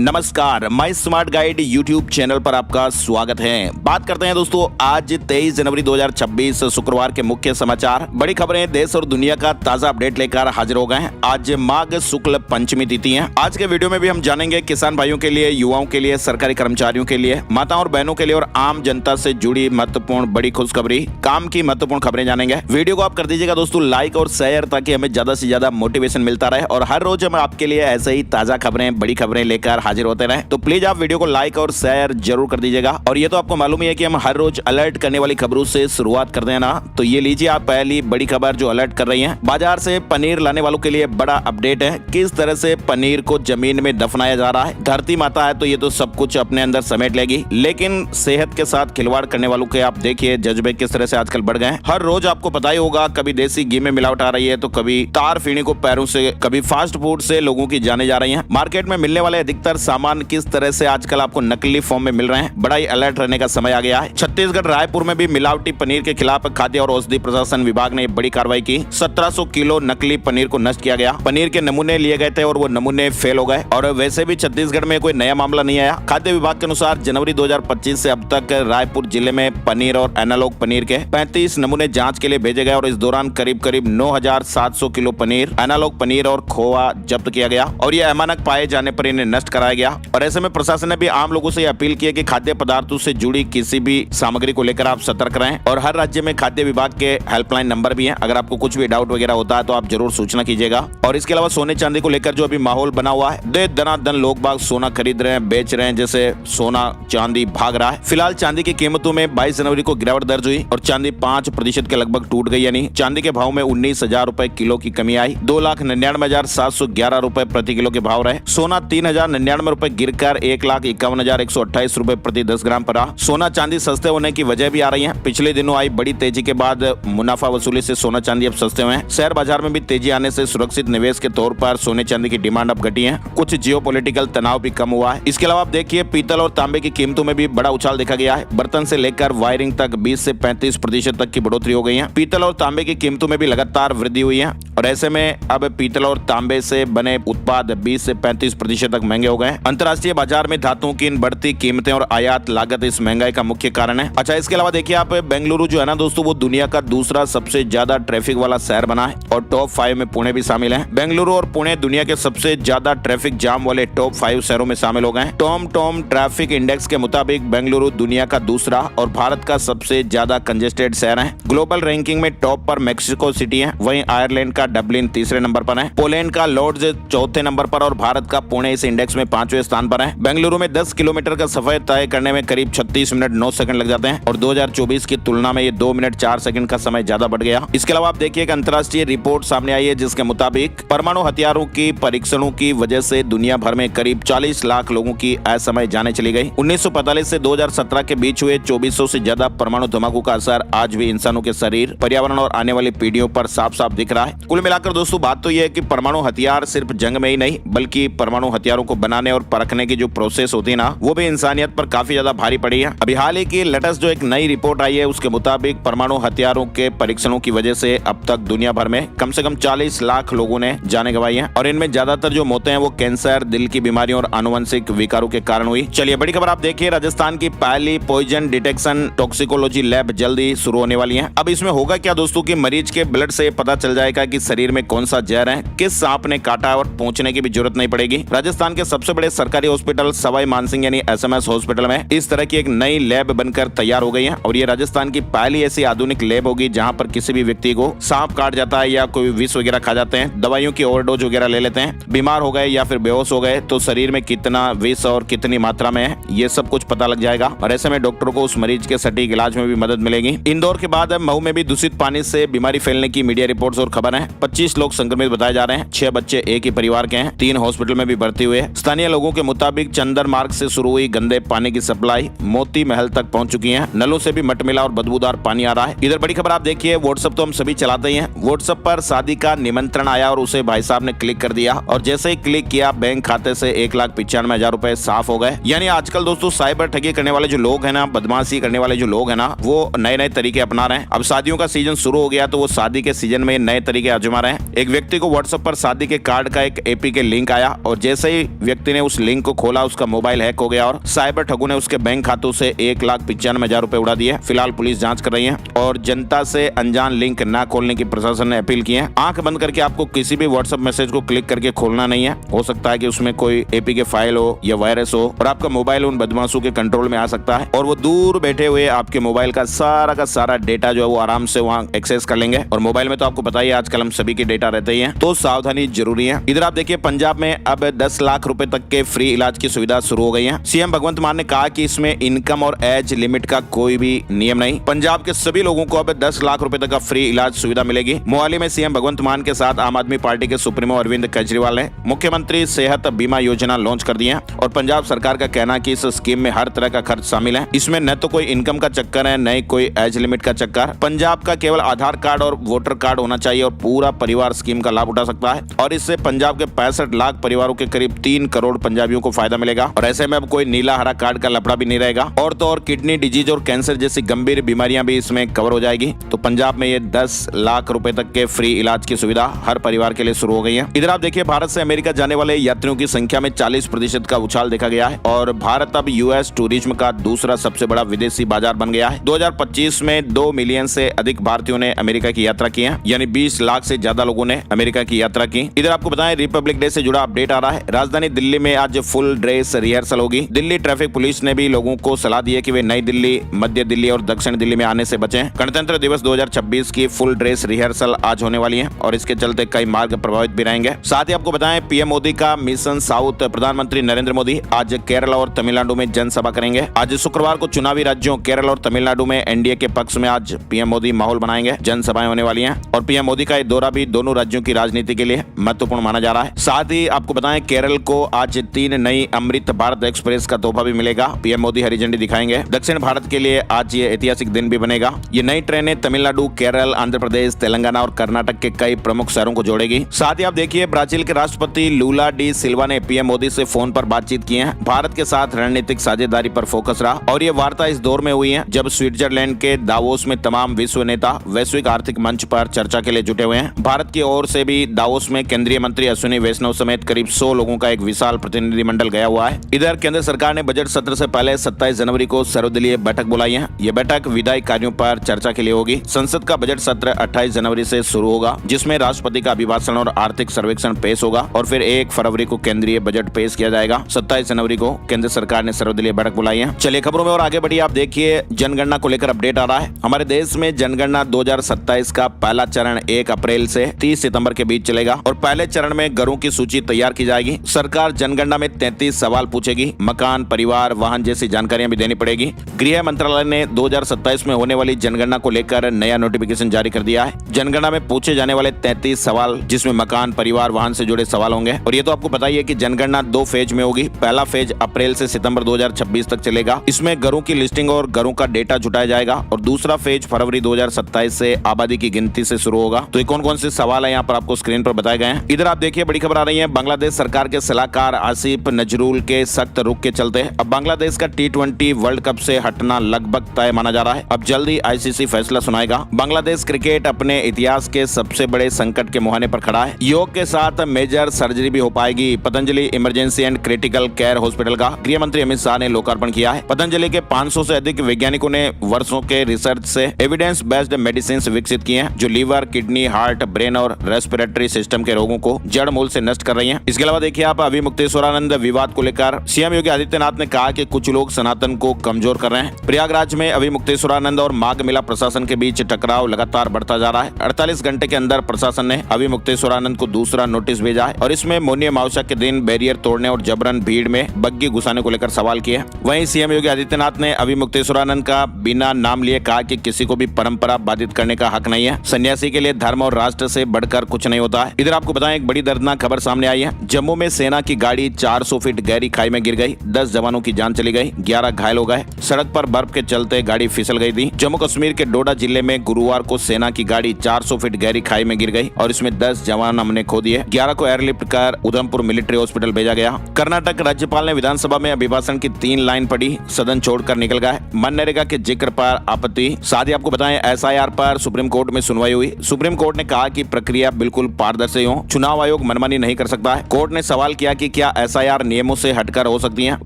नमस्कार, my smart guide YouTube channel पर आपका स्वागत है। बात करते हैं दोस्तों आज 23 जनवरी 2026 शुक्रवार के मुख्य समाचार, बड़ी खबरें, देश और दुनिया का ताजा अपडेट लेकर हाजिर हो गए हैं। आज माघ शुक्ल पंचमी तिथि है। आज के वीडियो में भी हम जानेंगे किसान भाइयों के लिए, युवाओं के लिए, सरकारी कर्मचारियों के लिए, माताओं और बहनों के लिए और आम जनता से जुड़ी महत्वपूर्ण बड़ी खुशखबरी, काम की महत्वपूर्ण खबरें जानेंगे। वीडियो को आप कर दीजिएगा दोस्तों लाइक और शेयर, ताकि हमें ज्यादा से ज्यादा मोटिवेशन मिलता रहे और हर रोज हम आपके लिए ऐसे ही ताजा खबरें, बड़ी खबरें लेकर हाजिर होते रहे। तो प्लीज आप वीडियो को लाइक और शेयर जरूर कर दीजिएगा। और ये तो आपको मालूम ही है कि हम हर रोज अलर्ट करने वाली खबरों से शुरुआत करते हैं ना, तो ये लीजिए आप पहली बड़ी खबर जो अलर्ट कर रही है। बाजार से पनीर लाने वालों के लिए बड़ा अपडेट है। किस तरह से पनीर को जमीन में दफनाया जा रहा है। धरती माता है तो ये तो सब कुछ अपने अंदर समेट लेगी, लेकिन सेहत के साथ खिलवाड़ करने वालों के आप देखिए जज्बे किस तरह से आजकल बढ़ गए हैं। हर रोज आपको पता ही होगा, कभी देसी घी में मिलावट आ रही है, तो कभी तार फीणी को पैरों से, कभी फास्ट फूड से लोगों की जाने जा रही है। मार्केट में मिलने वाले अधिकतर सामान किस तरह से आजकल आपको नकली फॉर्म में मिल रहे हैं, बड़ा ही अलर्ट रहने का समय आ गया है। छत्तीसगढ़ रायपुर में भी मिलावटी पनीर के खिलाफ खाद्य और औषधि प्रशासन विभाग ने बड़ी कार्रवाई की। 1700 किलो नकली पनीर को नष्ट किया गया। पनीर के नमूने लिए गए थे और वो नमूने फेल हो गए। और वैसे भी छत्तीसगढ़ में कोई नया मामला नहीं आया। खाद्य विभाग के अनुसार जनवरी 2025 से अब तक रायपुर जिले में पनीर और एनालॉग पनीर के 35 नमूने जांच के लिए भेजे गए और इस दौरान करीब 9700 किलो पनीर, एनालॉग पनीर और खोआ जब्त किया गया और ये अमानक पाए जाने पर इन्हें नष्ट कराया गया। और ऐसे में प्रशासन ने भी आम लोगों से अपील की है कि खाद्य पदार्थों से जुड़ी किसी भी सामग्री को लेकर आप सतर्क रहें। और हर राज्य में खाद्य विभाग के हेल्पलाइन नंबर भी हैं। अगर आपको कुछ भी डाउट वगैरह होता है तो आप जरूर सूचना कीजिएगा। और इसके अलावा सोने चांदी को लेकर जो अभी माहौल बना हुआ है, दे दनादन लोग बाग सोना खरीद रहे हैं, बेच रहे हैं, जैसे सोना चांदी भाग रहा है। फिलहाल चांदी की कीमतों में 22 जनवरी को गिरावट दर्ज हुई और चांदी 5% के लगभग टूट गई। यानी चांदी के भाव में 19,000 रुपए किलो की कमी आई। 2,99,711 रुपए प्रति किलो के भाव रहे। सोना 3,099 रुपए गिरकर 1,51,128 रुपए प्रति 10 ग्राम पर रहा। सोना चांदी सस्ते होने की वजह भी आ रही है। पिछले दिनों आई बड़ी तेजी के बाद मुनाफा वसूली से सोना चांदी अब सस्ते हुए हैं। शेयर बाजार में भी तेजी आने से सुरक्षित निवेश के तौर पर सोने चांदी की डिमांड अब घटी है। कुछ जियोपॉलिटिकल तनाव भी कम हुआ है। इसके अलावा आप देखिए पीतल और तांबे की कीमतों में भी बड़ा उछाल देखा गया है। बर्तन से लेकर वायरिंग तक 20 से 35% तक की बढ़ोतरी हो गई है। पीतल और तांबे की कीमतों में भी लगातार वृद्धि हुई है और ऐसे में अब पीतल और तांबे से बने उत्पाद 20 से 35% तक महंगे हो गए। अंतर्राष्ट्रीय बाजार में धातुओं की इन बढ़ती कीमतें और आयात लागत इस महंगाई का मुख्य कारण है। अच्छा, इसके अलावा देखिए आप बेंगलुरु जो है ना दोस्तों, वो दुनिया का दूसरा सबसे ज्यादा ट्रैफिक वाला शहर बना है और टॉप 5 में पुणे भी शामिल है। बेंगलुरु और पुणे दुनिया के सबसे ज्यादा ट्रैफिक जाम वाले टॉप 5 शहरों में शामिल हो गए। टॉम ट्रैफिक इंडेक्स के मुताबिक बेंगलुरु दुनिया का दूसरा और भारत का सबसे ज्यादा कंजेस्टेड शहर है। ग्लोबल रैंकिंग में टॉप पर मैक्सिको सिटी है, वहीं आयरलैंड का डबलिन तीसरे नंबर पर है, पोलैंड का लॉर्ड्स चौथे नंबर पर और भारत का पुणे इस इंडेक्स में 5वें स्थान पर है। बेंगलुरु में 10 किलोमीटर का सफर तय करने में करीब 36 मिनट 9 सेकंड लग जाते हैं और 2024 की तुलना में ये 2 मिनट 4 सेकंड का समय ज्यादा बढ़ गया। इसके अलावा आप देखिए एक अंतर्राष्ट्रीय रिपोर्ट सामने आई है जिसके मुताबिक परमाणु हथियारों की परीक्षणों की वजह से दुनिया भर में करीब 40 लाख लोगों की असमय जानें चली गई। 1945 से 2017 के बीच हुए 2400 से ज्यादा परमाणु धमाकों का असर आज भी इंसानों के शरीर, पर्यावरण और आने वाली पीढ़ियों पर साफ साफ दिख रहा है। कुल मिलाकर दोस्तों बात तो यह है कि परमाणु हथियार सिर्फ जंग में ही नहीं, बल्कि परमाणु हथियारों को बनाने और परखने की जो प्रोसेस होती है ना, वो भी इंसानियत पर काफी ज्यादा भारी पड़ी है। अभी हाल ही की लेटेस्ट जो एक नई रिपोर्ट आई है उसके मुताबिक परमाणु हथियारों के परीक्षणों की वजह से अब तक दुनिया भर में कम से कम 40 लाख लोगों ने जाने गंवाई है और इनमें ज्यादातर जो मौतें हैं वो कैंसर, दिल की बीमारियों और आनुवंशिक विकारों के कारण हुई। चलिए बड़ी खबर आप देखिए, राजस्थान की पहली पॉइजन डिटेक्शन टॉक्सिकोलॉजी लैब जल्दी शुरू होने वाली है। अब इसमें होगा क्या दोस्तों कि मरीज के ब्लड से पता चल जाएगा कि शरीर में कौन सा जहर है, किस सांप ने काटा और पहुंचने की भी जरूरत नहीं पड़ेगी। राजस्थान के सबसे बड़े सरकारी हॉस्पिटल सवाई मानसिंह यानी SMS हॉस्पिटल में इस तरह की एक नई लैब बनकर तैयार हो गई है और ये राजस्थान की पहली ऐसी आधुनिक लैब होगी जहां पर किसी भी व्यक्ति को सांप काट जाता है या कोई विष वगैरह खा जाते हैं, दवाइयों की ओवरडोज वगैरह ले लेते हैं, बीमार हो गए या फिर बेहोश हो गए, तो शरीर में कितना विष और कितनी मात्रा में है ये सब कुछ पता लग जाएगा और ऐसे में डॉक्टरों को उस मरीज के सटीक इलाज में भी मदद मिलेगी। इंदौर के बाद महू में भी दूषित पानी से बीमारी फैलने की मीडिया रिपोर्ट्स और खबर है। 25 लोग संक्रमित बताए जा रहे हैं। 6 बच्चे एक ही परिवार के हैं। 3 हॉस्पिटल में भी भर्ती हुए। स्थानीय लोगों के मुताबिक चंदर मार्ग से शुरू हुई गंदे पानी की सप्लाई मोती महल तक पहुंच चुकी है। नलों से भी मटमिला और बदबूदार पानी आ रहा है। इधर बड़ी खबर आप देखिए, व्हाट्सएप तो हम सभी चलाते ही हैं। व्हाट्सएप पर शादी का निमंत्रण आया और उसे भाई साहब ने क्लिक कर दिया और जैसे ही क्लिक किया बैंक खाते से 1,95,000 रुपए साफ हो गए। यानी आजकल दोस्तों साइबर ठगी करने वाले जो लोग हैं ना, बदमाशी करने वाले जो लोग हैं ना, वो नए नए तरीके अपना रहे हैं। अब शादियों का सीजन शुरू हो गया तो वो शादी के सीजन में नए तरीके आजमा रहे हैं। एक व्यक्ति को व्हाट्सएप पर शादी के कार्ड का एक APK लिंक आया और जैसे ही व्यक्ति व्यक्ति ने उस लिंक को खोला, उसका मोबाइल हैक हो गया और साइबर ठगों ने उसके बैंक खातों से 1,95,000 रुपए उड़ा दिए। फिलहाल पुलिस जांच कर रही है और जनता से अनजान लिंक न खोलने की प्रशासन ने अपील की है। आंख बंद करके आपको किसी भी व्हाट्सएप मैसेज को क्लिक करके खोलना नहीं है। हो सकता है कि उसमें कोई एपीके फाइल हो या वायरस हो और आपका मोबाइल उन बदमाशों के कंट्रोल में आ सकता है और वो दूर बैठे हुए आपके मोबाइल का सारा डेटा जो है वो आराम से वहाँ एक्सेस कर लेंगे। और मोबाइल में तो आपको पता ही है आजकल हम सभी के डेटा रहते ही हैं, तो सावधानी जरूरी है। इधर आप देखिए पंजाब में अब 10 लाख रुपए तक के फ्री इलाज की सुविधा शुरू हो गई है। सीएम भगवंत मान ने कहा कि इसमें इनकम और एज लिमिट का कोई भी नियम नहीं। पंजाब के सभी लोगों को अब 10 लाख रुपए तक का फ्री इलाज सुविधा मिलेगी। मोहाली में सीएम भगवंत मान के साथ आम आदमी पार्टी के सुप्रीमो अरविंद केजरीवाल ने मुख्यमंत्री सेहत बीमा योजना लॉन्च कर दी है और पंजाब सरकार का कहना है कि इस स्कीम में हर तरह का खर्च शामिल है। इसमें न तो कोई इनकम का चक्कर है, न ही कोई एज लिमिट का चक्कर। पंजाब का केवल आधार कार्ड और वोटर कार्ड होना चाहिए और पूरा परिवार स्कीम का लाभ उठा सकता है और इससे पंजाब के 65 लाख परिवारों के करीब 3 करोड़ पंजाबियों को फायदा मिलेगा। और ऐसे में अब कोई नीला हरा कार्ड का लफड़ा भी नहीं रहेगा और तो और किडनी डिजीज और कैंसर जैसी गंभीर बीमारियां भी इसमें कवर हो जाएगी। तो पंजाब में ये 10 लाख रुपए तक के फ्री इलाज की सुविधा हर परिवार के लिए शुरू हो गई है। इधर आप देखिए भारत से अमेरिका जाने वाले यात्रियों की संख्या में 40% का उछाल देखा गया है और भारत अब यूएस टूरिज्म का दूसरा सबसे बड़ा विदेशी बाजार बन गया है। 2025 में 2 मिलियन से अधिक भारतीयों ने अमेरिका की यात्रा की है, यानी 20 लाख से ज्यादा लोगों ने अमेरिका की यात्रा की। इधर आपको बताएं रिपब्लिक डे से जुड़ा अपडेट आ रहा है। राजधानी दिल्ली में आज फुल ड्रेस रिहर्सल होगी। दिल्ली ट्रैफिक पुलिस ने भी लोगों को सलाह दी है कि वे नई दिल्ली, मध्य दिल्ली और दक्षिण दिल्ली में आने से बचें। गणतंत्र दिवस 2026 की फुल ड्रेस रिहर्सल आज होने वाली है और इसके चलते कई मार्ग प्रभावित भी रहेंगे। साथ ही आपको बताएं पीएम मोदी का मिशन साउथ, प्रधानमंत्री नरेंद्र मोदी आज केरल और तमिलनाडु में जनसभा करेंगे। आज शुक्रवार को चुनावी राज्यों केरल और तमिलनाडु में एनडीए के पक्ष में आज पीएम मोदी माहौल बनाएंगे, जनसभाएं होने वाली हैं और पीएम मोदी का ये दौरा भी दोनों राज्यों की राजनीति के लिए महत्वपूर्ण माना जा रहा है। साथ ही आपको बताएं केरल को आज 3 नई अमृत भारत एक्सप्रेस का तोहफा भी मिलेगा। पीएम मोदी हरी झंडी दिखाएंगे। दक्षिण भारत के लिए आज ये ऐतिहासिक दिन भी बनेगा। ये नई ट्रेनें तमिलनाडु, केरल, आंध्र प्रदेश, तेलंगाना और कर्नाटक के कई प्रमुख शहरों को जोड़ेगी। साथ ही आप देखिए ब्राजील के राष्ट्रपति लूला डी सिल्वा ने पीएम मोदी से फोन पर बातचीत की है। भारत के साथ रणनीतिक साझेदारी पर फोकस रहा और ये वार्ता इस दौर में हुई है जब स्विट्जरलैंड के दावोस में तमाम विश्व नेता वैश्विक आर्थिक मंच पर चर्चा के लिए जुटे हुए हैं। भारत की ओर से भी दावोस में केंद्रीय मंत्री अश्विनी वैष्णव समेत करीब 100 लोगों का एक विशाल प्रतिनिधिमंडल गया हुआ है। इधर केंद्र सरकार ने बजट सत्र से पहले 27 जनवरी को सर्वदलीय बैठक बुलाई है। ये बैठक विधायी कार्यों पर चर्चा के लिए होगी। संसद का बजट सत्र 28 जनवरी से शुरू होगा जिसमें राष्ट्रपति का अभिभाषण और आर्थिक सर्वेक्षण पेश होगा और फिर 1 फरवरी को केंद्रीय बजट पेश किया जाएगा। 27 जनवरी को केंद्र सरकार ने सर्वदलीय बैठक बुलाई है। चलिए खबरों में और आगे बढ़िए। आप देखिए जनगणना को लेकर अपडेट आ रहा है। हमारे देश में जनगणना 2027 का पहला चरण 1 अप्रैल से 30 सितंबर के बीच चलेगा और पहले चरण में घरों की सूची तैयार की जाएगी। सरकार जनगणना में 33 सवाल पूछेगी। मकान, परिवार, वाहन जैसी जानकारियां भी देनी पड़ेगी। गृह मंत्रालय ने 2027 में होने वाली जनगणना को लेकर नया नोटिफिकेशन जारी कर दिया है। जनगणना में पूछे जाने वाले 33 सवाल जिसमें मकान, परिवार, वाहन से जुड़े सवाल होंगे और ये तो आपको पता ही है कि जनगणना 2 फेज में होगी। पहला फेज अप्रैल से सितंबर 2026 तक चलेगा। इसमें घरों की लिस्टिंग और घरों का डेटा जुटाया जाएगा और दूसरा फेज फरवरी 2027 से आबादी की गिनती से शुरू होगा। तो कौन कौन से सवाल है यहाँ पर आपको स्क्रीन पर बताए गए हैं। इधर आप देखिए बड़ी खबर आ रही है। बांग्लादेश सरकार के सलाहकार आसिफ नजरुल के सख्त रुख के चलते अब बांग्लादेश का T20 वर्ल्ड कप से हटना लगभग तय माना जा रहा है। अब जल्दी आईसीसी फैसला सुनाएगा। बांग्लादेश क्रिकेट अपने इतिहास के सबसे बड़े संकट के मुहाने पर खड़ा है। योग के साथ मेजर सर्जरी भी हो पाएगी। Patanjali emergency and critical care hospital का गृह मंत्री अमित शाह ने लोकार्पण किया है। पतंजलि के 500 से अधिक वैज्ञानिकों ने वर्षों के रिसर्च से एविडेंस बेस्ड मेडिसिन विकसित किए हैं जो लीवर, किडनी, हार्ट, ब्रेन और रेस्पिरेटरी सिस्टम के रोगों को जड़ मूल से नष्ट कर रही हैं। इसके अलावा देखिए आप अभिमुक्तेश्वरानंद विवाद को लेकर सीएम योगी आदित्यनाथ ने कहा कि कुछ लोग सनातन को कमजोर कर रहे हैं। प्रयागराज में अभिमुक्तेश्वरानंद और माघ मेला प्रशासन के बीच टकराव लगातार बढ़ता जा रहा है। 48 घंटे के अंदर प्रशासन ने अभिमुक्तेश्वरानंद को दूसरा नोटिस भेजा है और इसमें मौनी अमावस्या के दिन बैरियर तोड़ने और जबरन भीड़ में बग्गी घुसाने को लेकर सवाल किए। वहीं सीएम योगी आदित्यनाथ ने अभिमुक्तेश्वरानंद का बिना नाम लिए कहा कि किसी को भी परंपरा बाधित करने का हक नहीं है। सन्यासी के लिए धर्म और राष्ट्र से बढ़कर कुछ नहीं होता है। इधर आपको बताएं एक बड़ी दर्दनाक खबर सामने आई है। जम्मू में सेना की गाड़ी 400 फीट गहरी खाई में गिर गई। 10 जवानों की जान चली गई, 11 घायल हो गए। सड़क पर बर्फ के चलते गाड़ी फिसल गई थी। जम्मू कश्मीर के डोडा जिले में गुरुवार को सेना की गाड़ी 400 फीट गहरी खाई में गिर गई और इसमें 10 जवान हमने खो दिए। 11 को एयरलिफ्ट कर उधमपुर मिलिट्री हॉस्पिटल भेजा गया। कर्नाटक राज्यपाल ने विधानसभा में अभिभाषण की 3 लाइन पढ़ी, सदन छोड़कर निकल गए। मनरेगा के जिक्र पर आपत्ति। साथ ही आपको बताएं एसआईआर पर सुप्रीम कोर्ट में सुनवाई हुई। सुप्रीम कोर्ट ने कहा कि प्रक्रिया बिल्कुल पारदर्शी हो, चुनाव आयोग मनमानी नहीं कर सकता है। कोर्ट ने सवाल किया कि क्या SIR नियमों से हटकर हो सकती है।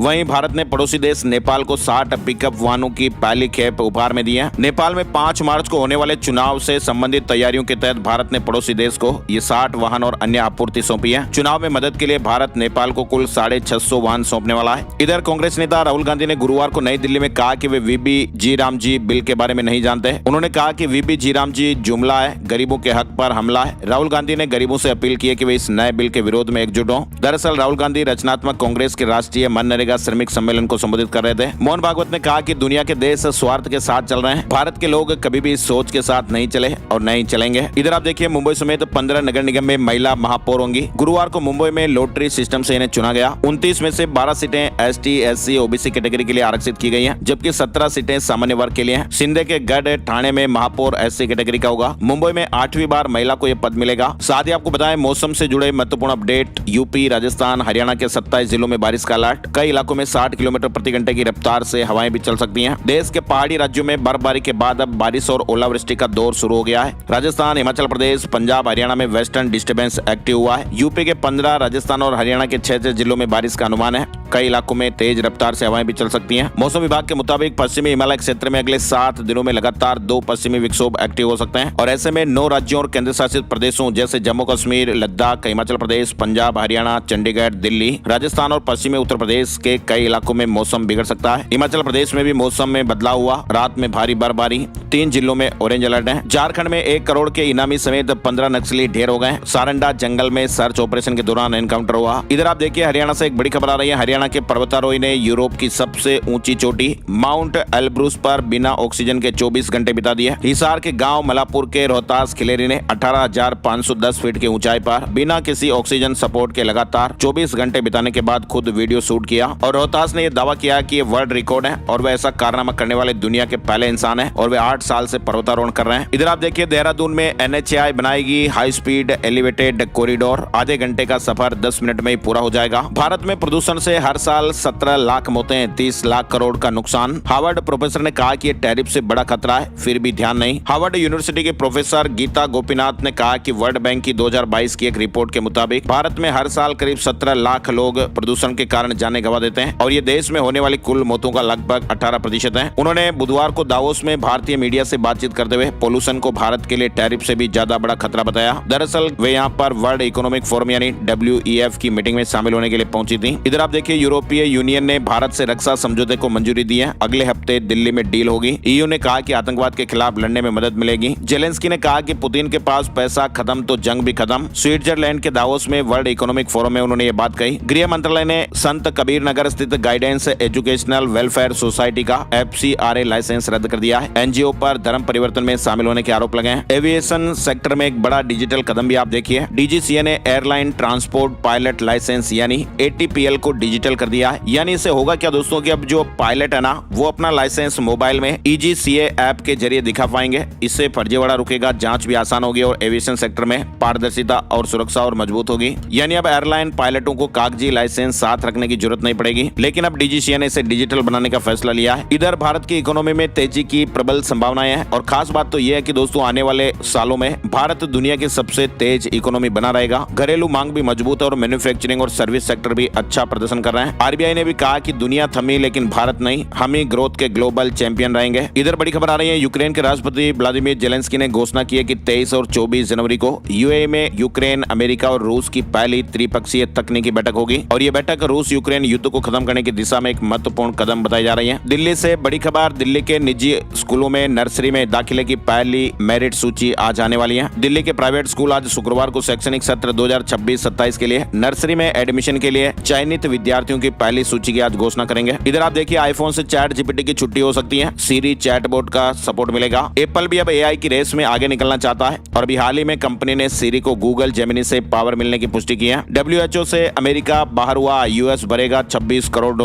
वहीं भारत ने पड़ोसी देश नेपाल को 60 पिकअप वाहनों की पहली खेप उपहार में दी है। नेपाल में 5 मार्च को होने वाले चुनाव से संबंधित तैयारियों के तहत भारत ने पड़ोसी देश को ये 60 वाहन और अन्य आपूर्ति सौंपी है। चुनाव में मदद के लिए भारत नेपाल को कुल 650 वाहन सौंपने वाला है। इधर कांग्रेस नेता राहुल गांधी ने गुरुवार को नई दिल्ली में कहा कि वे वीबी जी राम जी बिल के बारे में नहीं जानते। उन्होंने कहा कि वीबी जी राम जी जुमला है, गरीबों के हक पर हमला है। राहुल गांधी ने गरीबों से अपील की है कि वे इस नए बिल के विरोध में एकजुट हों। दरअसल राहुल गांधी रचनात्मक कांग्रेस के राष्ट्रीय मनरेगा श्रमिक सम्मेलन को संबोधित कर रहे थे। मोहन भागवत ने कहा कि दुनिया के देश स्वार्थ के साथ चल रहे हैं, भारत के लोग कभी भी इस सोच के साथ नहीं चले और नहीं चलेंगे। इधर आप देखिए मुंबई समेत 15 नगर निगम में महिला महापौर होंगी। गुरुवार को मुंबई में लॉटरी सिस्टम से इन्हें चुना गया। 29 में से 12 सीटें ST SC OBC कैटेगरी के लिए आरक्षित की गई हैं, जबकि 17 सीटें सामान्य वर्ग के लिए हैं। शिंदे के गढ़ ठाणे में महापौर SC कैटेगरी का होगा। मुंबई में 8वीं बार महिला को यह पद मिलेगा। साथ ही आपको बताएं मौसम से जुड़े महत्वपूर्ण अपडेट। यूपी, राजस्थान, हरियाणा के 27 जिलों में बारिश का अलर्ट। कई इलाकों में 60 किलोमीटर प्रति घंटे की रफ्तार से हवाएं भी चल सकती हैं। देश के पहाड़ी राज्यों में बर्फबारी के बाद अब बारिश और ओलावृष्टि का दौर शुरू हो गया है। राजस्थान, हिमाचल प्रदेश, पंजाब, हरियाणा में वेस्टर्न डिस्टर्बेंस एक्टिव हुआ है। यूपी के 15, राजस्थान और हरियाणा के 6 जिलों में बारिश का अनुमान है। कई इलाकों में तेज रफ्तार से हवाएं भी चल सकती हैं। मौसम विभाग के मुताबिक पश्चिमी हिमालय क्षेत्र में अगले 7 दिनों में लगातार 2 पश्चिमी विक्षोभ एक्टिव हो सकते हैं और ऐसे में 9 राज्यों और केंद्र शासित प्रदेशों जैसे जम्मू कश्मीर, लद्दाख, हिमाचल प्रदेश, पंजाब, हरियाणा, चंडीगढ़, दिल्ली, राजस्थान और पश्चिमी उत्तर प्रदेश के कई इलाकों में मौसम बिगड़ सकता है। हिमाचल प्रदेश में भी मौसम में बदलाव हुआ। रात में भारी बर्फबारी। 3 जिलों में ऑरेंज अलर्ट है। झारखंड में 1 करोड़ के इनामी समेत 15 नक्सली ढेर हो गए। सारंडा जंगल में सर्च ऑपरेशन के दौरान एनकाउंटर हुआ। इधर आप देखिए हरियाणा से एक बड़ी खबर आ रही है। हरियाणा के पर्वतारोही ने यूरोप की सबसे ऊंची चोटी माउंट एल्ब्रूस पर बिना ऑक्सीजन के 24 घंटे बिता दिए। हिसार के गांव मलापुर के रोहतास खिलेरी ने 18,510 फीट की ऊंचाई पर बिना किसी ऑक्सीजन सपोर्ट के लगातार 24 घंटे बिताने के बाद खुद वीडियो शूट किया और रोहतास ने यह दावा किया कि ये वर्ल्ड रिकॉर्ड है और वह ऐसा कारनामा करने वाले दुनिया के पहले इंसान है और वे 8 साल से पर्वतारोहण कर रहे हैं। इधर आप देखिए देहरादून में NHAI बनाएगी हाई स्पीड एलिवेटेड कॉरिडोर। आधे घंटे का सफर 10 मिनट में ही पूरा हो जाएगा। भारत में प्रदूषण से हर साल 17 लाख मौतें, 30 लाख करोड़ का नुकसान। हार्वर्ड प्रोफेसर ने कहा कि ये टैरिफ से बड़ा खतरा है, फिर भी ध्यान नहीं। हार्वर्ड यूनिवर्सिटी के प्रोफेसर गीता गोपीनाथ ने कहा कि वर्ल्ड बैंक की 2022 की एक रिपोर्ट के मुताबिक भारत में हर साल करीब 17 लाख लोग प्रदूषण के कारण जाने गंवा देते हैं और ये देश में होने वाली कुल मौतों का लगभग 18% है। उन्होंने बुधवार को दावोस में भारतीय मीडिया से बातचीत करते हुए पोल्यूशन को भारत के लिए टैरिफ से भी ज्यादा बड़ा खतरा बताया। दरअसल वे यहाँ पर वर्ल्ड इकोनॉमिक फोरम यानी WEF की मीटिंग में शामिल होने के लिए पहुंची थी। इधर आप देखिए यूरोपीय यूनियन ने भारत से रक्षा समझौते को मंजूरी दी है। अगले हफ्ते दिल्ली में डील होगी। EU ने कहा कि आतंकवाद के खिलाफ लड़ने में मदद मिलेगी। जेलेंस्की ने कहा कि पुतिन के पास पैसा खत्म तो जंग भी खत्म। स्विट्जरलैंड के दावोस में वर्ल्ड इकोनॉमिक फोरम में उन्होंने ये बात कही। गृह मंत्रालय ने संत कबीर नगर स्थित गाइडेंस एजुकेशनल वेलफेयर सोसाइटी का FCRA लाइसेंस रद्द कर दिया है। NGO पर धर्म परिवर्तन में शामिल होने के आरोप लगे हैं। एविएशन सेक्टर में एक बड़ा डिजिटल कदम भी आप देखिए। DGCA ने एयरलाइन ट्रांसपोर्ट पायलट लाइसेंस यानी ATPL को डिजिटल कर दिया है। यानी इससे होगा क्या दोस्तों कि अब जो पायलट है ना वो अपना लाइसेंस मोबाइल में EGCA ऐप के जरिए दिखा पाएंगे। इससे फर्जीवाड़ा रुकेगा, जांच भी आसान होगी और एविएशन सेक्टर में पारदर्शिता और सुरक्षा और मजबूत होगी। यानी अब एयरलाइन पायलटों को कागजी लाइसेंस साथ रखने की जरूरत नहीं पड़ेगी। लेकिन अब DGCA ने इसे डिजिटल बनाने का फैसला लिया है। इधर भारत की इकोनॉमी में तेजी की प्रबल संभावनाएं हैं और खास बात तो यह है कि दोस्तों आने वाले सालों में भारत दुनिया की सबसे तेज इकोनॉमी बना रहेगा। घरेलू मांग भी मजबूत है और मैन्युफैक्चरिंग और सर्विस सेक्टर भी अच्छा प्रदर्शन कर रहे हैं। RBI ने भी कहा कि दुनिया थमी लेकिन भारत नहीं, हम ही ग्रोथ के ग्लोबल चैंपियन रहेंगे। इधर बड़ी खबर आ रही है। यूक्रेन के राष्ट्रपति व्लादिमीर जेलेंस्की ने घोषणा की है कि 23 और 24 जनवरी को UAE में यूक्रेन, अमेरिका और रूस की पहली त्रिपक्षीय तकनीकी बैठक होगी और ये बैठक रूस यूक्रेन युद्ध को खत्म करने की दिशा में एक महत्वपूर्ण कदम बताई जा रही है। दिल्ली से बड़ी खबर। दिल्ली के निजी स्कूलों में नर्सरी में दाखिले की पहली मेरिट सूची आज आने वाली है। दिल्ली के प्राइवेट स्कूल आज शुक्रवार को शैक्षणिक सत्र 2026-27 के लिए नर्सरी में एडमिशन के लिए चयनित विद्यार्थियों की पहली सूची की आज घोषणा करेंगे। इधर आप देखिए आईफोन से ChatGPT की छुट्टी हो सकती है। सीरी चैटबॉट का सपोर्ट मिलेगा। एप्पल भी अब AI की रेस में आगे निकलना चाहता है और अभी हाल ही में कंपनी ने सीरी को गूगल जेमिनी से पावर मिलने की पुष्टि की है। WHO से अमेरिका बाहर हुआ, US भरेगा $26 करोड़।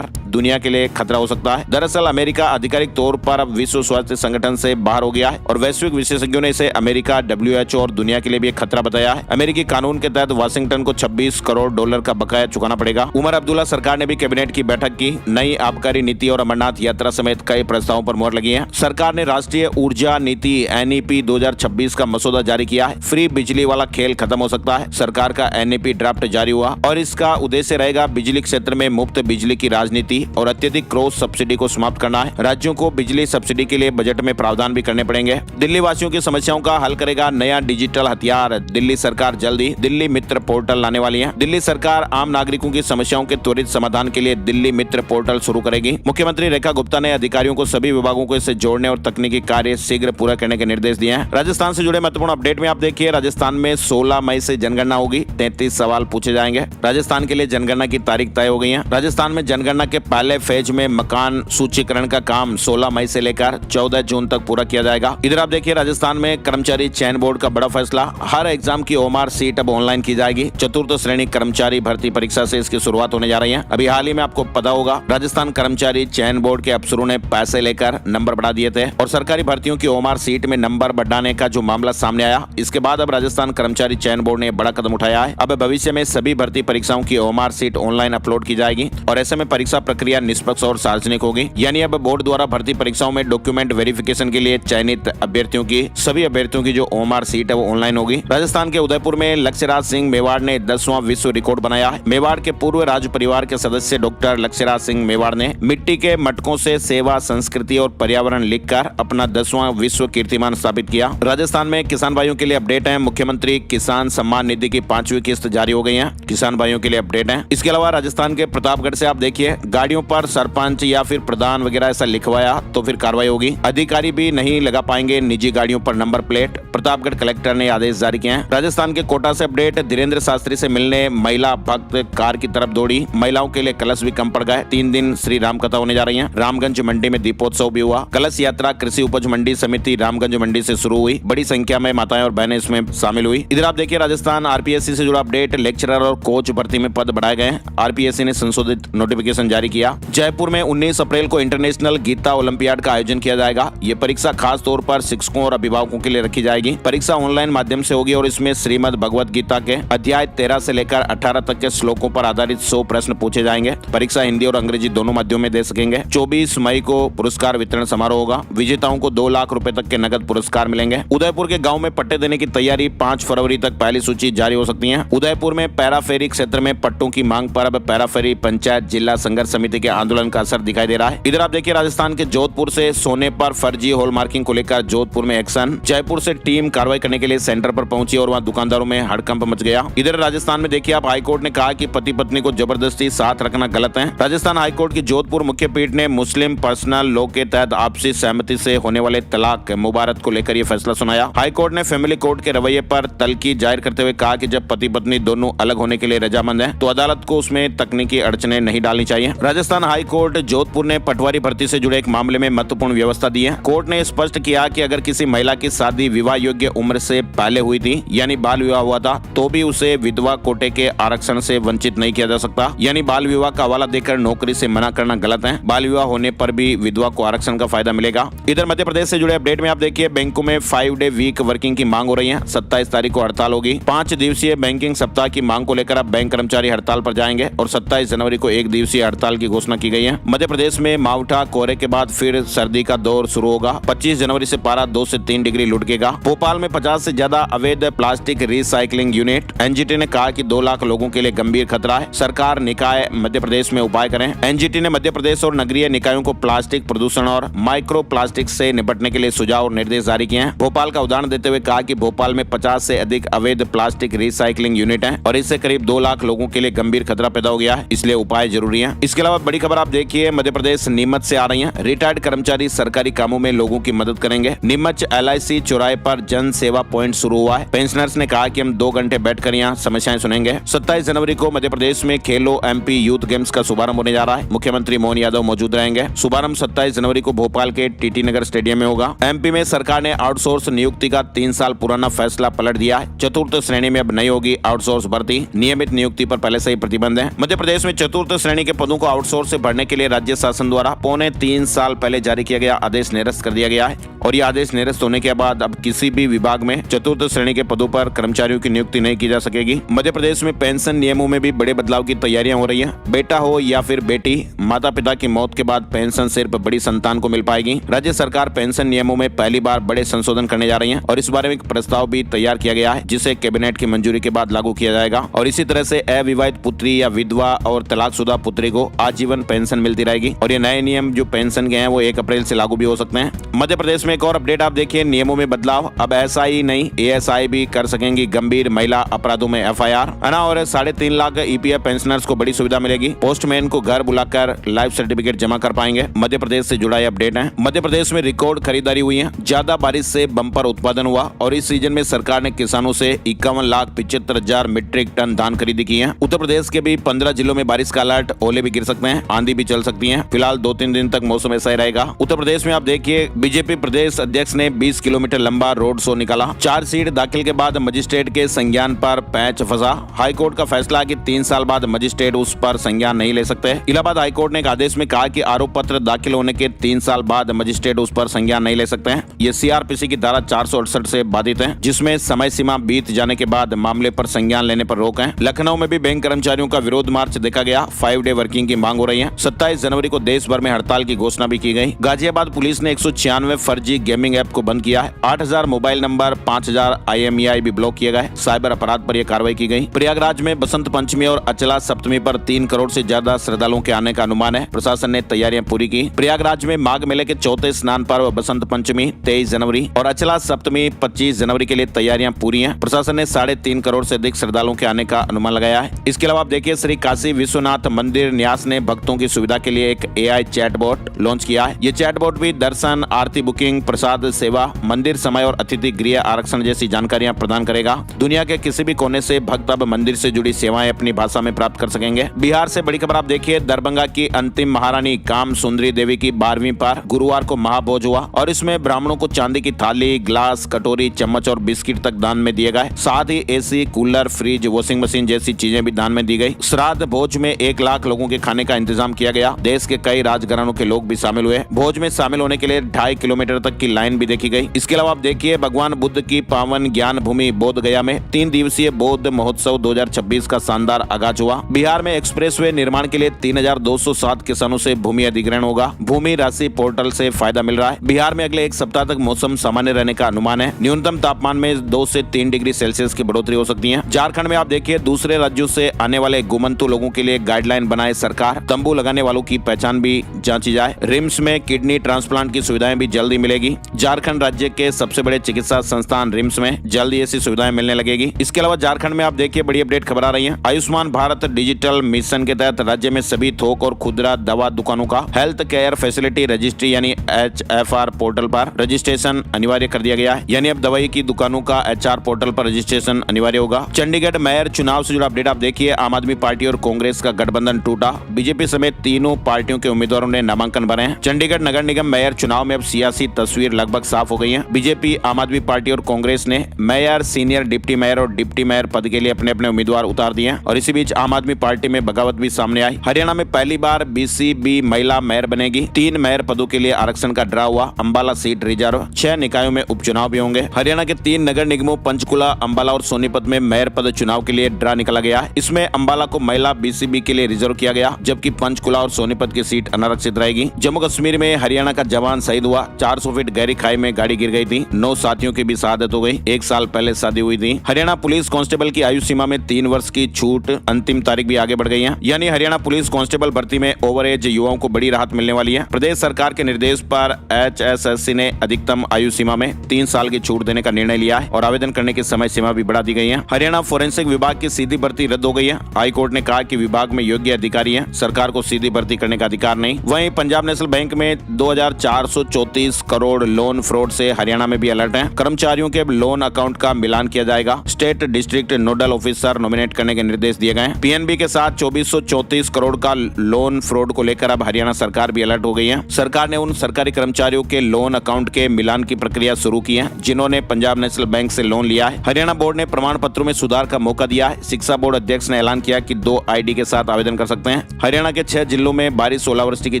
दुनिया के लिए खतरा हो सकता है। दरअसल अमेरिका आधिकारिक तौर पर अब विश्व स्वास्थ्य संगठन से बाहर हो गया है और वैश्विक विशेषज्ञों ने इसे अमेरिका, WHO और दुनिया के लिए भी एक खतरा बताया है। अमेरिकी कानून के तहत वाशिंगटन को $26 करोड़ का बकाया चुकाना पड़ेगा। उमर अब्दुल्ला सरकार ने भी कैबिनेट की बैठक की। नई आबकारी नीति और अमरनाथ यात्रा समेत कई प्रस्तावों पर मुहर लगी है। सरकार ने राष्ट्रीय ऊर्जा नीति NEP 2026 का मसौदा जारी किया है। फ्री बिजली वाला खेल खत्म हो सकता है। सरकार का NEP ड्राफ्ट जारी हुआ और इसका उद्देश्य रहेगा बिजली क्षेत्र में मुफ्त बिजली की राजनीति और अत्यधिक क्रॉस सब्सिडी को समाप्त करना है। राज्यों को बिजली सब्सिडी के लिए बजट में प्रावधान भी करने पड़ेंगे। दिल्ली वासियों की समस्याओं का हल करेगा नया डिजिटल हथियार। दिल्ली सरकार जल्दी दिल्ली मित्र पोर्टल लाने वाली है। दिल्ली सरकार आम नागरिकों की समस्याओं के त्वरित समाधान के लिए दिल्ली मित्र पोर्टल शुरू करेगी। मुख्यमंत्री रेखा गुप्ता ने अधिकारियों को सभी विभागों को इससे जोड़ने और तकनीकी कार्य शीघ्र पूरा करने के निर्देश दिए हैं। राजस्थान से जुड़े महत्वपूर्ण अपडेट में आप देखिए, राजस्थान में 16 मई से जनगणना होगी। 33 सवाल पूछे जाएंगे। राजस्थान के लिए जनगणना की तारीख तय हो गई है। राजस्थान में जनगणना के पहले फेज में मकान सूचीकरण का काम 16 मई से लेकर 14 जून तक पूरा किया जाएगा। इधर आप देखिए, राजस्थान में कर्मचारी चयन बोर्ड का बड़ा फैसला। हर एग्जाम की OMR सीट अब ऑनलाइन की जाएगी। चतुर्थ श्रेणी कर्मचारी भर्ती परीक्षा से इसकी शुरुआत होने जा रही है। अभी हाल ही में आपको पता होगा, राजस्थान कर्मचारी चयन बोर्ड के अफसरों ने पैसे लेकर नंबर बढ़ा दिए थे और सरकारी भर्तियों की OMR सीट में नंबर बढ़ाने का जो मामला सामने आया, इसके बाद अब राजस्थान कर्मचारी चयन बोर्ड ने बड़ा कदम उठाया है। अब भविष्य में सभी भर्ती परीक्षाओं की OMR सीट ऑनलाइन अपलोड की जाएगी और ऐसे में परीक्षा प्रक्रिया निष्पक्ष और सार्वजनिक होगी। यानी अब बोर्ड द्वारा भर्ती परीक्षाओं में डॉक्यूमेंट वेरिफिकेशन के लिए चयनित अभ्यर्थियों की सभी अभ्यर्थियों की जो OMR सीट है वो ऑनलाइन होगी। राजस्थान के उदयपुर में लक्ष्यराज सिंह मेवाड़ ने 10वां विश्व रिकॉर्ड बनाया है। मेवाड़ के पूर्व राज परिवार के सदस्य डॉक्टर लक्ष्यराज सिंह मेवाड़ ने मिट्टी के मटकों से सेवा, संस्कृति और पर्यावरण लिखकर अपना 10वां विश्व कीर्तिमान स्थापित किया। राजस्थान में किसान भाइयों के लिए अपडेट है। मुख्यमंत्री किसान सम्मान निधि की 5वीं किस्त जारी हो गई है। किसान भाइयों के लिए अपडेट है। इसके अलावा राजस्थान के प्रतापगढ़ से आप देखिए, गाड़ियों पर सरपंच या फिर प्रधान वगैरह ऐसा लिखवाया तो फिर कार्रवाई होगी। अधिकारी भी नहीं लगा पाएंगे निजी गाड़ियों पर नंबर प्लेट। प्रतापगढ़ कलेक्टर ने आदेश जारी किए हैं। राजस्थान के कोटा से अपडेट, धीरेन्द्र शास्त्री से मिलने महिला भक्त कार की तरफ दौड़ी। महिलाओं के लिए कलश भी कम पड़ गए। 3 दिन श्री राम कथा होने जा रही है। रामगंज मंडी में दीपोत्सव भी हुआ। कलश यात्रा कृषि उपज मंडी समिति रामगंज मंडी से शुरू हुई। बड़ी संख्या में माताएं और बहनें इसमें शामिल हुई। इधर आप देखिए, राजस्थान RPSC से जुड़ा अपडेट, लेक्चरर और कोच भर्ती में पद बढ़ाए गए। RPSC ने संशोधित नोटिफिकेशन जारी किया। जयपुर में 19 अप्रैल को इंटरनेशनल गीता ओलंपियाड का आयोजन किया जाएगा। ये परीक्षा खास तौर पर शिक्षकों और अभिभावकों के लिए रखी जाएगी। परीक्षा ऑनलाइन माध्यम से होगी और इसमें श्रीमद भगवत गीता के अध्याय 13 से लेकर 18 तक के श्लोकों पर आधारित 100 प्रश्न पूछे जाएंगे। परीक्षा हिंदी और अंग्रेजी दोनों माध्यमों में दे सकेंगे। 24 मई को पुरस्कार वितरण समारोह होगा। विजेताओं को 2 लाख रुपए तक के नगद पुरस्कार मिलेंगे। उदयपुर के गांव में पट्टे देने की तैयारी, 5 फरवरी तक पहली सूची जारी हो सकती है। उदयपुर में पैराफेरी क्षेत्र में पट्टों की मांग पर अब पैराफेरी पंचायत जिला संघर्ष समिति के आंदोलन का असर दिखाई दे रहा है। इधर आप देखिए, राजस्थान के जोधपुर से सोने पर फर्जी हॉलमार्किंग को लेकर जोधपुर में एक्शन। जयपुर से टीम कार्रवाई करने के लिए सेंटर पर पहुंची और वहां दुकानदारों में हड़कंप मच गया। इधर राजस्थान में देखिए आप, हाईकोर्ट ने कहा कि पति पत्नी को जबरदस्ती साथ रखना गलत है। राजस्थान हाईकोर्ट की जोधपुर मुख्य पीठ ने मुस्लिम पर्सनल लॉ के तहत आपसी सहमति से होने वाले तलाक मुबारत को लेकर यह फैसला सुनाया। हाईकोर्ट ने फैमिली कोर्ट के रवैये पर तल्खी जाहिर करते हुए कहा कि जब पति पत्नी दोनों अलग होने के लिए रजामंद हैं, तो अदालत को उसमें तकनीकी अड़चने नहीं डालनी चाहिए। राजस्थान हाईकोर्ट जोधपुर ने पटवारी भर्ती से जुड़े एक मामले में महत्वपूर्ण व्यवस्था दी है। कोर्ट ने स्पष्ट किया कि अगर किसी महिला की शादी विवाह योग्य उम्र से पहले हुई थी, यानी बाल विवाह हुआ था, तो भी उसे विधवा कोटे के आरक्षण से वंचित नहीं किया जा सकता। यानी बाल विवाह का हवाला देकर नौकरी से मना करना गलत है। बाल विवाह होने पर भी विधवा को आरक्षण का फायदा मिलेगा। इधर मध्य प्रदेश से जुड़े अपडेट में आप देखिए, बैंकों में 5 डे वीक वर्किंग की मांग हो रही है। 27 तारीख को हड़ताल होगी। 5 दिवसीय बैंकिंग सप्ताह की मांग को लेकर अब बैंक कर्मचारी हड़ताल पर जाएंगे और 27 जनवरी को 1 दिवसीय हड़ताल की घोषणा की गई है। मध्य प्रदेश में मावठा कोहरे के बाद फिर सर्दी का दौर शुरू होगा। 25 जनवरी से पारा 2 से 3 डिग्री लुढ़केगा। भोपाल में 50 से ज्यादा अवैध प्लास्टिक रिसाइकलिंग यूनिट। NGT ने कहा कि 2 लाख लोगों के लिए गंभीर खतरा है। सरकार निकाय मध्य प्रदेश में उपाय करें। NGT ने मध्य प्रदेश और नगरीय निकायों को प्लास्टिक प्रदूषण और माइक्रो प्लास्टिक से निपटने के लिए सुझाव और निर्देश जारी किए हैं। भोपाल का उदाहरण देते हुए कहा कि भोपाल में 50 से अधिक अवैध प्लास्टिक रिसाइकलिंग यूनिट हैं और इससे करीब 2 लाख लोगों के लिए गंभीर खतरा पैदा हो गया है, इसलिए उपाय जरूरी है। इसके अलावा बड़ी खबर आप देखिए, मध्य प्रदेश नीमच से आ रही है। रिटायर्ड कर्मचारी सरकारी कामों में लोगों की मदद करेंगे। नीमच LIC चौराहे पर जन सेवा पॉइंट शुरू हुआ है। पेंशनर्स ने कहा कि हम 2 घंटे बैठकर यहाँ समस्याएं सुनेंगे। 27 जनवरी को मध्य प्रदेश में खेलो MP यूथ गेम्स का शुभारंभ होने जा रहा है। मुख्यमंत्री मोहन यादव मौजूद रहेंगे। शुभारंभ 27 जनवरी को भोपाल के TT नगर स्टेडियम में होगा। MP में सरकार ने आउटसोर्स नियुक्ति का 3 साल पुराना फैसला पलट दिया है। चतुर्थ श्रेणी में अब नहीं होगी आउटसोर्स भर्ती। नियमित नियुक्ति पर पहले से ही प्रतिबंध है। मध्य प्रदेश में चतुर्थ श्रेणी के पदों को आउटसोर्स से भरने के लिए राज्य शासन द्वारा 3.25 साल पहले जारी किया गया आदेश निरस्त कर दिया गया है और यह आदेश निरस्त होने के बाद अब किसी भी विभाग में चतुर्थ श्रेणी के पदों पर कर्मचारियों की नियुक्ति नहीं की जा सकेगी। मध्य प्रदेश में पेंशन नियमों में भी बड़े बदलाव की तैयारियां हो रही हैं। बेटा हो या फिर बेटी, माता पिता की मौत के बाद पेंशन सिर्फ बड़ी संतान को मिल पाएगी। राज्य सरकार पेंशन नियमों में पहली बार बड़े संशोधन करने जा रही है और इस बारे में एक प्रस्ताव भी तैयार किया गया है जिसे कैबिनेट की मंजूरी के बाद लागू किया जाएगा और इसी तरह से अविवाहित पुत्री या विधवा और तलाकशुदा पुत्री को आजीवन पेंशन मिलती रहेगी और ये नए नियम जो पेंशन के हैं वो 1 अप्रैल से लागू भी हो सकते हैं। मध्य प्रदेश में एक और अपडेट आप देखिए, नियमों में बदलाव। अब एसआई नहीं एएसआई भी कर सकेंगी गंभीर महिला अपराधों में एफआईआर और 3.5 लाख ईपीएफ पेंशनर्स को बड़ी सुविधा मिलेगी। पोस्टमैन को घर बुलाकर लाइफ सर्टिफिकेट जमा कर पाएंगे। मध्य प्रदेश से जुड़ा यह अपडेट है। मध्य प्रदेश में रिकॉर्ड खरीदारी हुई है। ज्यादा बारिश से बम्पर उत्पादन हुआ और इस सीजन में सरकार ने किसानों से 51,75,000 मीट्रिक टन धान खरीदी की है। उत्तर प्रदेश के भी 15 जिलों में बारिश का अलर्ट, ओले भी गिर सकते हैं, आंधी भी चल सकती है। फिलहाल 2-3 दिन तक मौसम ऐसा ही रहेगा। उत्तर प्रदेश में आप देखिए, बीजेपी प्रदेश अध्यक्ष ने 20 किलोमीटर लंबा रोड शो निकाला। चार्जशीट दाखिल के बाद मजिस्ट्रेट के संज्ञान पर पैंच फंसा। हाईकोर्ट का फैसला कि 3 साल बाद मजिस्ट्रेट उस पर संज्ञान नहीं ले सकते। इलाहाबाद हाईकोर्ट ने एक आदेश में कहा कि आरोप पत्र दाखिल होने के 3 साल बाद मजिस्ट्रेट उस पर संज्ञान नहीं ले सकते हैं। ये सीआरपीसी की धारा 468 से बाधित है, जिसमें समय सीमा बीत जाने के बाद मामले पर संज्ञान लेने पर रोक है। लखनऊ में भी बैंक कर्मचारियों का विरोध मार्च देखा गया। 5 डे वर्किंग की मांग हो रही है। 27 जनवरी को देश भर में हड़ताल की घोषणा भी की गई। गाजियाबाद पुलिस ने 196 फर्जी गेमिंग ऐप को बंद किया है। 8,000 मोबाइल नंबर, 5,000 IMEI भी ब्लॉक किए गए। साइबर अपराध पर यह कार्रवाई की गई। प्रयागराज में बसंत पंचमी और अचला सप्तमी पर 3 करोड़ से ज्यादा श्रद्धालुओं के आने का अनुमान है। प्रशासन ने तैयारियां पूरी की। प्रयागराज में माघ मेले के चौथे स्नान पर्व बसंत पंचमी 23 जनवरी और अचला सप्तमी 25 जनवरी के लिए तैयारियां पूरी हैं। प्रशासन ने 3.5 करोड़ से अधिक श्रद्धालुओं के आने का अनुमान लगाया है। इसके अलावा आप देखिए, श्री काशी विश्वनाथ मंदिर न्यास ने भक्तों की सुविधा के लिए एक AI चैटबॉट लॉन्च किया है। ये चैटबॉट भी दर्शन, आरती बुकिंग, प्रसाद सेवा, मंदिर समय और अतिथि गृह आरक्षण जैसी जानकारियां प्रदान करेगा। दुनिया के किसी भी कोने से भक्त अब मंदिर से जुड़ी सेवाएं अपनी भाषा में प्राप्त कर सकेंगे। बिहार से बड़ी खबर आप देखिए, दरभंगा की अंतिम महारानी काम सुंदरी देवी की 12वीं पार गुरुवार को महाभोज हुआ और इसमें ब्राह्मणों को चांदी की थाली, ग्लास, कटोरी, चम्मच और बिस्किट तक दान में दिए गए। साथ ही AC, cooler, fridge, washing machine जैसी चीजें भी दान में दी गई। श्राद्ध भोज में 1 लाख लोगों के खाने का इंतजाम किया गया। देश के कई राजघरानों के लोग भी शामिल हुए। भोज में शामिल होने के लिए 2.5 किलोमीटर तक की लाइन भी देखी गई। इसके अलावा आप देखिए, भगवान बुद्ध की पावन ज्ञान भूमि बोध गया में 3 दिवसीय बौद्ध महोत्सव 2026 का शानदार आगाज हुआ। बिहार में एक्सप्रेसवे निर्माण के लिए 3,207 किसानों से भूमि अधिग्रहण होगा। भूमि राशि पोर्टल से फायदा मिल रहा है। बिहार में अगले 1 सप्ताह तक मौसम सामान्य रहने का अनुमान है। न्यूनतम तापमान में 2 से 3 डिग्री सेल्सियस की बढ़ोतरी हो सकती है। झारखंड में आप देखिए, दूसरे राज्यों से आने वाले घुमंतु लोगों के लिए गाइडलाइन बनाए सरकार। तंबू लगाने वालों की पहचान भी जांची जाए। रिम्स में किडनी ट्रांसप्लांट की सुविधाएं भी जल्दी मिलेगी। झारखंड राज्य के सबसे बड़े चिकित्सा संस्थान रिम्स में जल्दी ऐसी सुविधाएं मिलने लगेगी। इसके अलावा झारखंड में आप देखिए, बड़ी अपडेट खबर आ रही है। आयुष्मान भारत डिजिटल मिशन के तहत राज्य में सभी थोक और खुदरा दवा दुकानों का हेल्थ केयर फैसिलिटी रजिस्ट्री यानी HFR पोर्टल पर रजिस्ट्रेशन अनिवार्य कर दिया गया है। यानी अब दवाई की दुकानों का HR पोर्टल पर रजिस्ट्रेशन अनिवार्य होगा। चंडीगढ़ मेयर चुनाव से जुड़ा अपडेट आप देखिए, आम आदमी पार्टी और कांग्रेस का गठबंधन टूटा। बीजेपी समेत तीनों पार्टियों के उम्मीदवारों ने नामांकन भरे हैं। चंडीगढ़ नगर निगम मेयर चुनाव में अब सियासी तस्वीर लगभग साफ हो गई है। बीजेपी, आम आदमी पार्टी और कांग्रेस ने मेयर, सीनियर डिप्टी मेयर और डिप्टी मेयर पद के लिए अपने अपने उम्मीदवार उतार दिए हैं और इसी बीच आम आदमी पार्टी में बगावत भी सामने आई। हरियाणा में पहली बार BCB महिला मेयर बनेगी। 3 मेयर पदों के लिए आरक्षण का ड्रा हुआ। Ambala seat reserve. 6 निकायों में उपचुनाव भी होंगे। हरियाणा के 3 नगर निगमों पंचकुला, अंबाला और सोनीपत में मेयर पद चुनाव के लिए ड्रा निकाला गया है। इसमें अंबाला को महिला BCB के लिए रिजर्व किया गया, जबकि पंचकुला और सोनीपत की सीट अनारक्षित रहेगी। जम्मू कश्मीर में हरियाणा का जवान शहीद हुआ। 400 फीट गहरी खाई में गाड़ी गिर गई थी। 9 साथियों की भी शहादत हो गई। 1 साल पहले शादी हुई थी। हरियाणा पुलिस कांस्टेबल की आयु सीमा में 3 वर्ष की छूट, अंतिम तारीख भी आगे बढ़ गई है। यानी हरियाणा पुलिस कांस्टेबल भर्ती में ओवर एज युवाओं को बड़ी राहत मिलने वाली है। प्रदेश सरकार के निर्देश पर HSSC ने अधिकतम आयु सीमा में 3 साल की छूट देने का निर्णय लिया है और आवेदन करने की समय सीमा भी बढ़ा दी गई है। हरियाणा फोरेंसिक विभाग की सीधी भर्ती रद्द हो गई है। हाईकोर्ट ने कहा कि विभाग में योग्य अधिकारी हैं, सरकार को सीधी भर्ती करने का अधिकार नहीं। वहीं पंजाब नेशनल बैंक में 2,434 करोड़ लोन फ्रॉड से हरियाणा में भी अलर्ट है। कर्मचारियों के लोन अकाउंट का मिलान किया जाएगा। State district nodal officer nominate करने के निर्देश दिए गए। PNB के साथ 2,434 करोड़ का लोन फ्रॉड को लेकर अब हरियाणा सरकार भी अलर्ट हो गई है। सरकार ने उन सरकारी कर्मचारियों के लोन अकाउंट के मिलान की प्रक्रिया शुरू की है जिन्होंने पंजाब नेशनल बैंक से लोन लिया है। हरियाणा बोर्ड ने प्रमाण पत्रों में सुधार का मौका दिया है। शिक्षा बोर्ड अध्यक्ष ने ऐलान किया कि 2 ID के साथ आवेदन कर सकते हैं। हरियाणा के 6 जिलों में बारिश, ओलावृष्टि की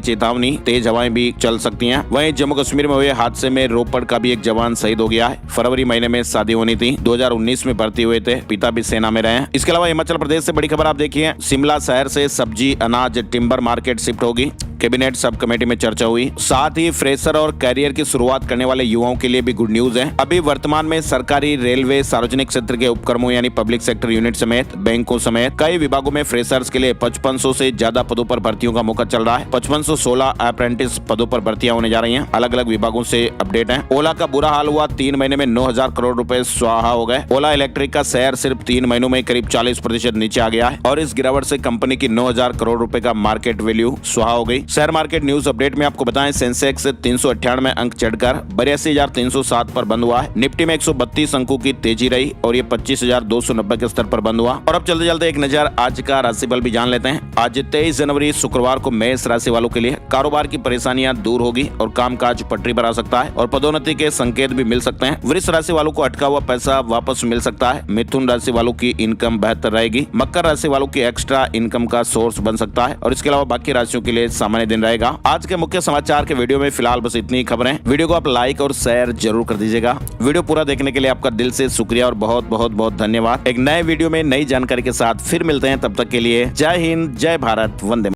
चेतावनी, तेज हवाएं भी चल सकती हैं। वहीं जम्मू कश्मीर में हुए हादसे में रोपड़ का भी एक जवान शहीद हो गया है। फरवरी महीने में शादी होनी थी, 2019 में भर्ती हुए थे, पिता भी सेना में रहे हैं। इसके अलावा हिमाचल प्रदेश से बड़ी खबर आप देखिए, शिमला शहर से सब्जी, अनाज, टिम्बर मार्केट शिफ्ट होगी। कैबिनेट सब कमेटी में चर्चा हुई। साथ ही फ्रेशर और कैरियर की शुरुआत करने वाले युवाओं के लिए भी गुड न्यूज है। अभी वर्तमान में सरकारी, रेलवे, सार्वजनिक क्षेत्र के उपक्रमों यानी पब्लिक सेक्टर यूनिट समेत बैंकों समेत कई विभागों में फ्रेशर्स के लिए 5500 से ज्यादा पदों पर भर्तियों का मौका चल रहा है। 5516 अप्रेंटिस पदों पर भर्तियां होने जा रही हैं। अलग अलग विभागों से अपडेट है। ओला का बुरा हाल हुआ, 3 महीने में 9000 करोड़ रुपए स्वाहा हो गए। ओला इलेक्ट्रिक का शेयर सिर्फ 3 महीनों में करीब 40% नीचे आ गया है और इस गिरावट से कंपनी की 9000 करोड़ रुपए का मार्केट वैल्यू स्वाहा हो गई। शेयर मार्केट न्यूज अपडेट में आपको बताएं, सेंसेक्स 398 अंक चढ़कर 82,307 पर बंद हुआ है। निफ्टी में 132 अंकों की तेजी रही और ये 25,290 के स्तर पर बंद हुआ। और अब चलते चलते एक नजर आज का राशिफल भी जान लेते हैं। आज 23 जनवरी शुक्रवार को मेष राशि वालों के लिए कारोबार की परेशानियां दूर होगी और कामकाज पटरी पर आ सकता है और पदोन्नति के संकेत भी मिल सकते हैं। वृष राशि वालों को अटका हुआ पैसा वापस मिल सकता है। मिथुन राशि वालों की इनकम बेहतर रहेगी। मकर राशि वालों की एक्स्ट्रा इनकम का सोर्स बन सकता है और इसके अलावा बाकी राशियों के लिए सामान्य दिन रहेगा। आज के मुख्य समाचार के वीडियो में फिलहाल बस इतनी ही खबरें। वीडियो को आप लाइक और शेयर जरूर कर दीजिएगा। वीडियो पूरा देखने के लिए आपका दिल से शुक्रिया और बहुत बहुत बहुत धन्यवाद। एक नए वीडियो में नई जानकारी के साथ फिर मिलते हैं, तब तक के लिए जय हिंद, जय भारत, वंदे।